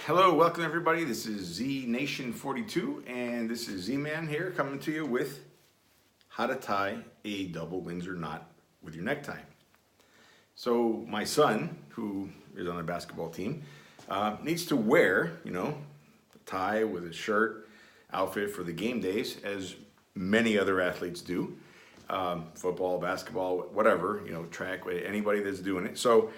Hello, welcome everybody. This is Z Nation 42 and this is Z-Man here coming to you with how to tie a double Windsor knot with your necktie. So my son, who is on a basketball team, needs to wear, a tie with a shirt, outfit for the game days, as many other athletes do. Football, basketball, whatever, track, anybody that's doing it. So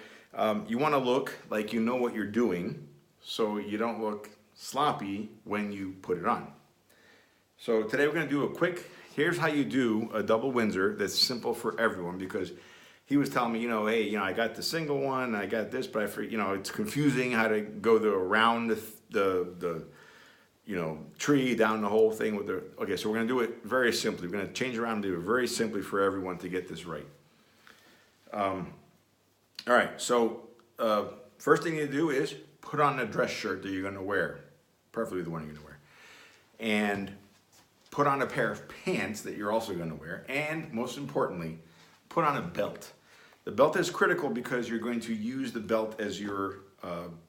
you want to look like you know what you're doing, so you don't look sloppy when you put it on. So today we're going to do a quick, here's how you do a double Windsor that's simple for everyone, because he was telling me, hey, I got the single one, I got this, but it's confusing how to go around the tree, down the whole thing with the, okay, so we're going to do it very simply. We're going to change around and do it very simply for everyone to get this right. All right, so first thing you do is put on a dress shirt that you're going to wear, preferably the one you're going to wear, and put on a pair of pants that you're also going to wear, and most importantly, put on a belt. The belt is critical because you're going to use the belt as your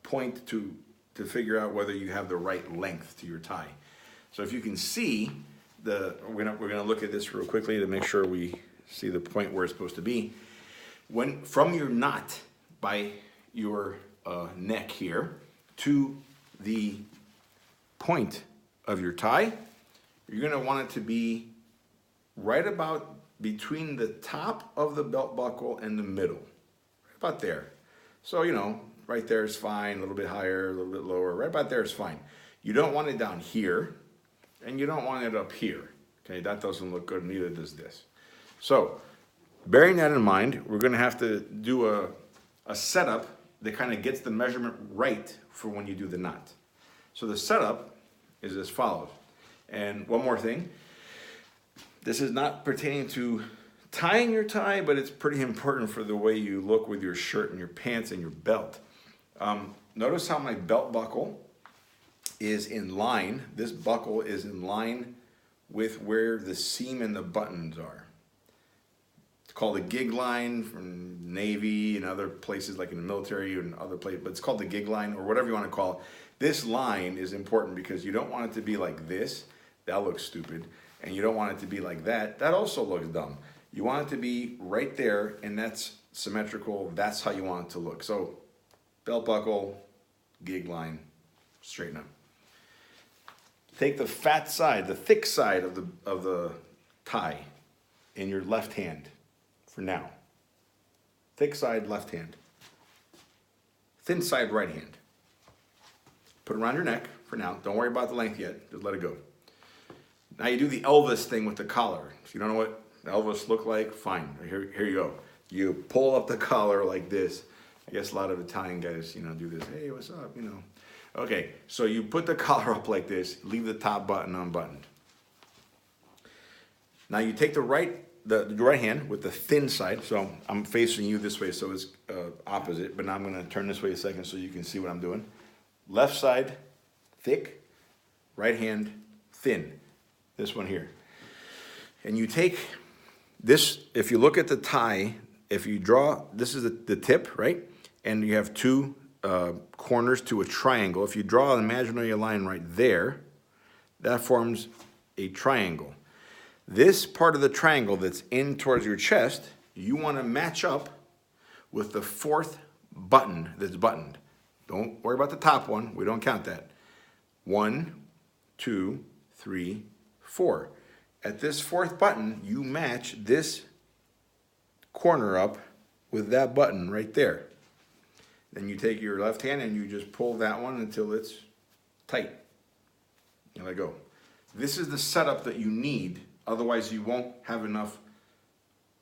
point to figure out whether you have the right length to your tie. So if you can see, we're gonna look at this real quickly to make sure we see the point where it's supposed to be. From your knot by your neck here to the point of your tie, you're going to want it to be right about between the top of the belt buckle and the middle, right about there. So right there is fine, a little bit higher, a little bit lower, right about there is fine. You don't want it down here, and you don't want it up here. Okay, that doesn't look good, neither does this. So bearing that in mind, we're going to have to do a setup that kind of gets the measurement right for when you do the knot. So the setup is as follows. And one more thing, this is not pertaining to tying your tie, but it's pretty important for the way you look with your shirt and your pants and your belt. Notice how my belt buckle is in line. This buckle is in line with where the seam and the buttons are. It's called a gig line from Navy and other places, like in the military and other places, but it's called the gig line or whatever you want to call it. This line is important because you don't want it to be like this. That looks stupid. And you don't want it to be like that. That also looks dumb. You want it to be right there, and that's symmetrical. That's how you want it to look. So belt buckle, gig line, straighten up. Take the fat side, the thick side of the tie in your left hand for now. Thick side, left hand. Thin side, right hand. Put it around your neck for now. Don't worry about the length yet. Just let it go. Now you do the Elvis thing with the collar. If you don't know what Elvis looked like, fine. Here you go. You pull up the collar like this. I guess a lot of Italian guys, do this. Hey, what's up? Okay, so you put the collar up like this. Leave the top button unbuttoned. Now you take the right hand with the thin side. So I'm facing you this way, so it's opposite. But now I'm going to turn this way a second so you can see what I'm doing. Left side, thick. Right hand, thin. This one here. And you take this, if you look at the tie, if you draw, this is the tip, right? And you have two corners to a triangle. If you draw an imaginary line right there, that forms a triangle. This part of the triangle that's in towards your chest, you want to match up with the fourth button that's buttoned. Don't worry about the top one. We don't count that. 1, 2, 3, 4. At this fourth button, you match this corner up with that button right there. Then you take your left hand and you just pull that one until it's tight. And let go. This is the setup that you need. Otherwise, you won't have enough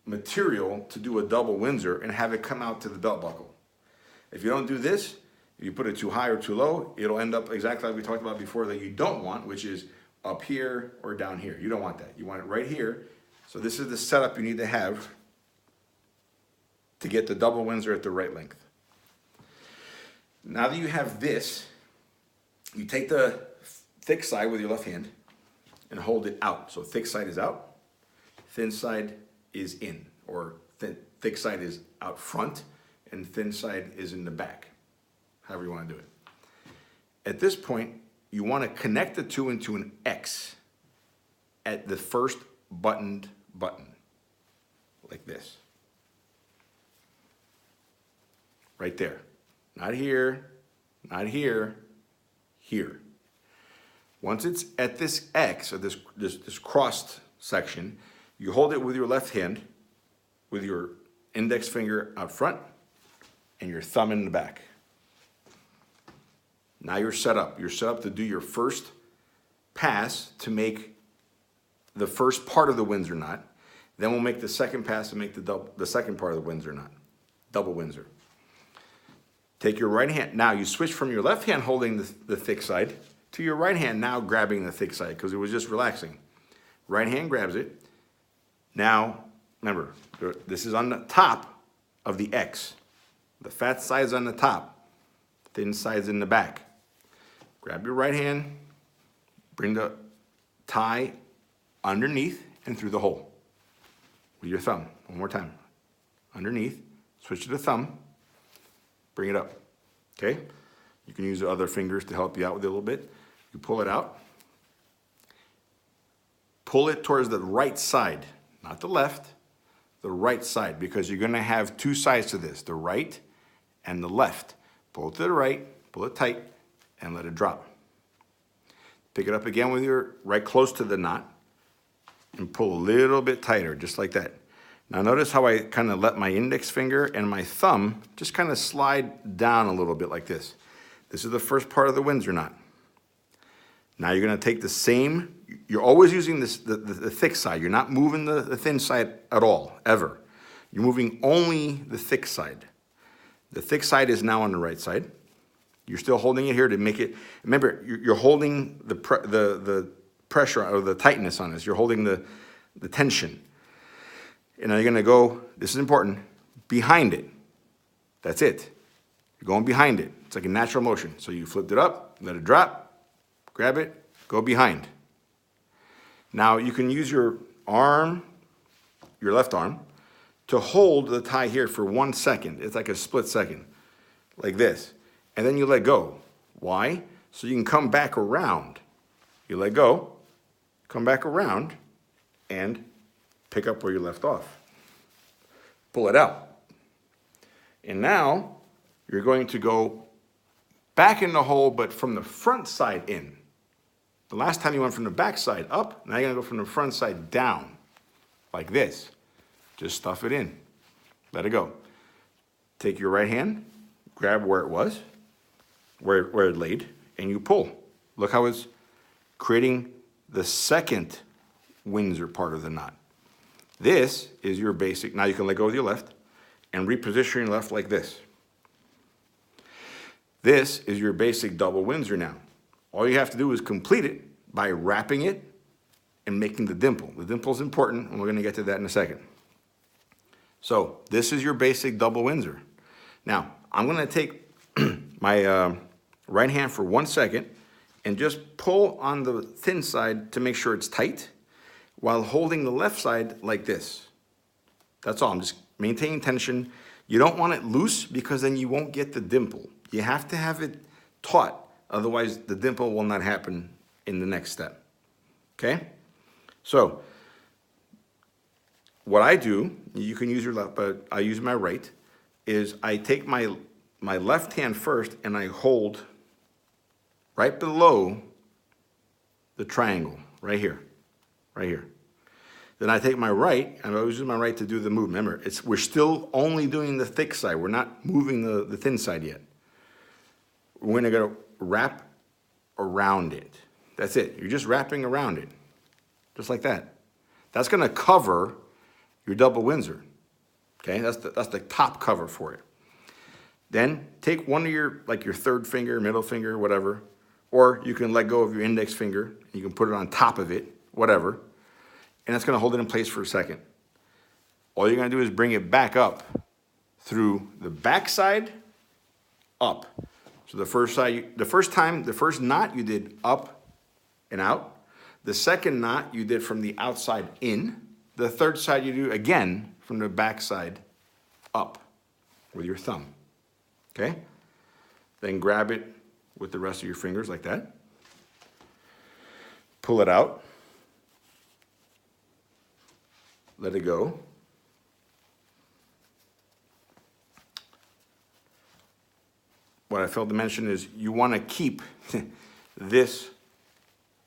material to do a double Windsor and have it come out to the belt buckle. If you don't do this, if you put it too high or too low, it'll end up exactly like we talked about before that you don't want, which is up here or down here. You don't want that. You want it right here. So this is the setup you need to have to get the double Windsor at the right length. Now that you have this, you take the thick side with your left hand and hold it out. So thick side is out, thin side is in, or thick side is out front, and thin side is in the back, however you want to do it. At this point, you want to connect the two into an X at the first buttoned button, like this. Right there. Not here, not here, here. Once it's at this X, or this crossed section, you hold it with your left hand, with your index finger out front, and your thumb in the back. Now you're set up. You're set up to do your first pass to make the first part of the Windsor knot. Then we'll make the second pass to make the second part of the Windsor knot, double Windsor. Take your right hand. Now you switch from your left hand holding the thick side to your right hand now grabbing the thick side because it was just relaxing. Right hand grabs it. Now, remember, this is on the top of the X. The fat side's on the top, thin side's in the back. Grab your right hand, bring the tie underneath and through the hole with your thumb. One more time. Underneath, switch to the thumb, bring it up, okay? You can use the other fingers to help you out with it a little bit. You pull it out. Pull it towards the right side, not the left, the right side, because you're gonna have two sides to this, the right and the left. Pull it to the right, pull it tight, and let it drop. Pick it up again with your right close to the knot and pull a little bit tighter, just like that. Now notice how I kind of let my index finger and my thumb just kind of slide down a little bit like this. This is the first part of the Windsor knot. Now you're gonna take the same, you're always using the thick side. You're not moving the thin side at all, ever. You're moving only the thick side. The thick side is now on the right side. You're still holding it here to make it, remember, you're holding the pressure or the tightness on this. You're holding the tension. And now you're gonna go, this is important, behind it. That's it. You're going behind it. It's like a natural motion. So you flipped it up, let it drop, grab it, go behind. Now you can use your arm, your left arm, to hold the tie here for 1 second. It's like a split second, like this. And then you let go. Why? So you can come back around. You let go, come back around, and pick up where you left off. Pull it out. And now you're going to go back in the hole, but from the front side in. The last time you went from the back side up, now you're gonna go from the front side down, like this. Just stuff it in, let it go. Take your right hand, grab where it was, where it laid, and you pull. Look how it's creating the second Windsor part of the knot. This is your basic, now you can let go with your left and reposition your left like this. This is your basic double Windsor now. All you have to do is complete it by wrapping it and making the dimple. The dimple is important, and we're gonna get to that in a second. So this is your basic double Windsor. Now, I'm gonna take my right hand for 1 second and just pull on the thin side to make sure it's tight while holding the left side like this. That's all, I'm just maintaining tension. You don't want it loose because then you won't get the dimple. You have to have it taut, otherwise the dimple will not happen in the next step, okay? So, what I do, you can use your left, but I use my right, is I take my left hand first and I hold right below the triangle, right here, right here. Then I take my right, and I always use my right to do the movement. Remember, we're still only doing the thick side. We're not moving the thin side yet. We're gonna go wrap around it. That's it. You're just wrapping around it, just like that. That's gonna cover your double Windsor. Okay, that's the top cover for it. Then take one of your, like your third finger, middle finger, whatever, or you can let go of your index finger. You can put it on top of it, whatever, and that's gonna hold it in place for a second. All you're gonna do is bring it back up through the back side, up. So the first side, the first knot you did up and out. The second knot you did from the outside in. The third side you do again from the back side up with your thumb, okay? Then grab it with the rest of your fingers like that. Pull it out. Let it go. What I failed to mention is you want to keep this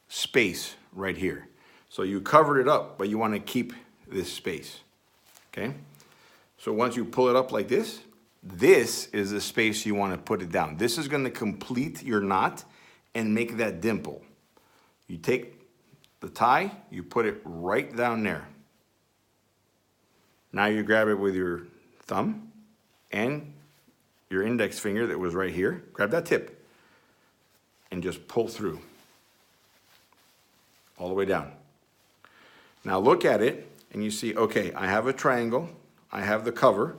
space right here. So you covered it up, but you want to keep this space, okay? So once you pull it up like this, this is the space you want to put it down. This is going to complete your knot and make that dimple. You take the tie, you put it right down there. Now you grab it with your thumb and your index finger that was right here. Grab that tip and just pull through all the way down. Now look at it and you see, okay, I have a triangle, I have the cover,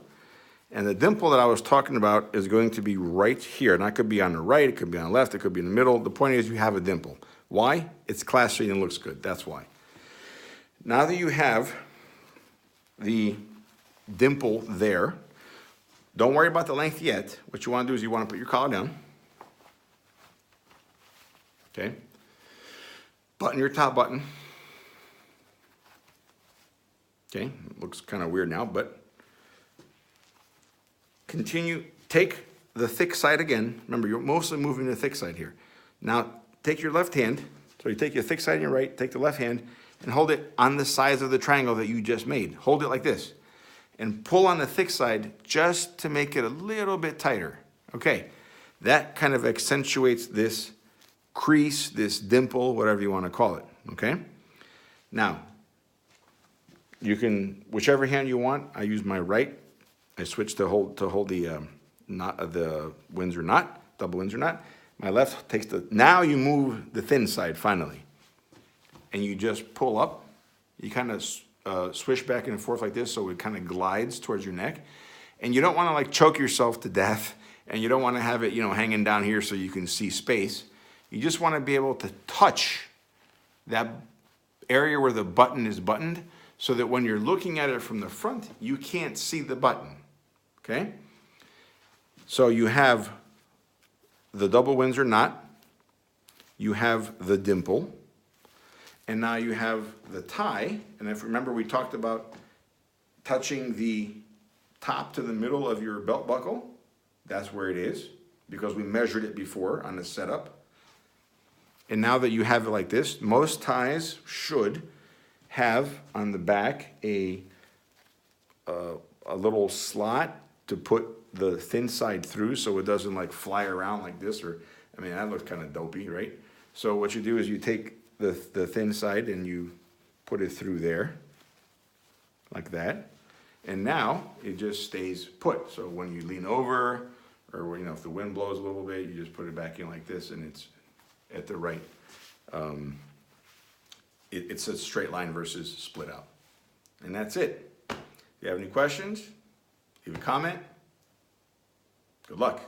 and the dimple that I was talking about is going to be right here. And that could be on the right, it could be on the left, it could be in the middle. The point is you have a dimple. Why? It's classy and looks good, that's why. Now that you have the dimple there, don't worry about the length yet. What you want to do is you want to put your collar down. Okay. Button your top button. Okay, it looks kind of weird now, but continue. Take the thick side again. Remember, you're mostly moving the thick side here. Now, take your left hand. So you take your thick side in your right, take the left hand, and hold it on the sides of the triangle that you just made. Hold it like this. And pull on the thick side just to make it a little bit tighter. Okay, that kind of accentuates this crease, this dimple, whatever you want to call it, okay? Now, you can, whichever hand you want, I use my right. I switch to hold the knot, the Windsor knot, double Windsor knot. My left takes the, now you move the thin side finally. And you just pull up. You kind of swish back and forth like this so it kind of glides towards your neck. And you don't want to like choke yourself to death, and you don't want to have it, you know, hanging down here so you can see space. You just want to be able to touch that area where the button is buttoned so that when you're looking at it from the front, you can't see the button, okay? So you have the double Windsor knot, you have the dimple, and now you have the tie. And if remember, we talked about touching the top to the middle of your belt buckle. That's where it is because we measured it before on the setup. And now that you have it like this, most ties should have on the back a little slot to put the thin side through so it doesn't like fly around like this, or, I mean, that looks kind of dopey, right? So what you do is you take the thin side and you put it through there like that. And now it just stays put. So when you lean over, or, you know, if the wind blows a little bit, you just put it back in like this and it's at the right. It's a straight line versus split out. And that's it. If you have any questions, leave a comment. Good luck.